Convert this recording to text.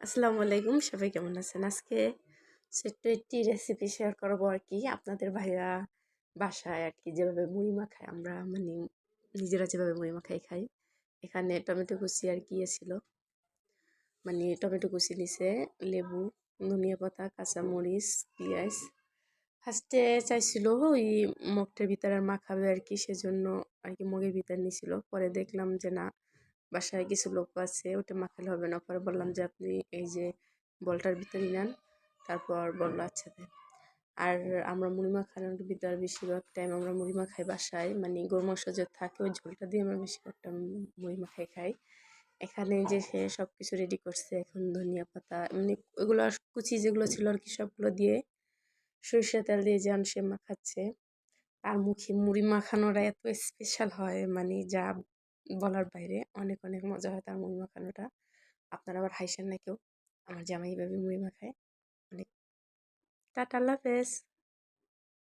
আসসালামু আলাইকুম, সবাই কেমন আছেন? আজকে ছোট্ট একটি রেসিপি শেয়ার করবো আর কি। আপনাদের ভাইয়া বাসায় আর কি যেভাবে মুড়ি মাখায়, আমরা মানে নিজেরা যেভাবে মুড়ি মাখাই খাই। এখানে টমেটো কুচি আর কি ছিল, মানে টমেটো কুচি নিছে, লেবু, ধনিয়া পাতা, কাঁচামরিচ, পেঁয়াজ। ফার্স্টে চাইছিল ওই মগটার ভিতরে আর মাখাবে আর কি, সেজন্য আর কি মগের ভিতর নিছিল। পরে দেখলাম যে না, বাসায় কিছু লোক আছে, ওটা মাখালে হবে না। পরে বললাম যে আপনি এই যে বলটার ভিতরে নেন। তারপর বললো আচ্ছা দেন। আর আমরা মুড়ি মাখানোর ভিতর বেশিরভাগ টাইম আমরা মুড়ি মাখাই বাসায়, মানে গরু মাংস যে থাকে ওই ঝোলটা দিয়ে আমরা বেশিরভাগ টাইম মুড়ি মাখাই খাই। এখানে যে সে সব কিছু রেডি করছে, এখন ধনিয়া পাতা মানে ওইগুলো কুচি যেগুলো ছিল আর কি সবগুলো দিয়ে সরিষা তেল দিয়ে যে সে মাখাচ্ছে। তার মুখে মুড়ি মাখানোটা এত স্পেশাল হয়, মানে যা বলার বাইরে। অনেক অনেক মজা হয় তার মুড়ি মাখানোটা। আপনারা আবার হাইসেন না কেউ, আমার জামাই এভাবে মুড়ি মাখায়। অনেক। টাটা, আল্লাহ হাফেজ।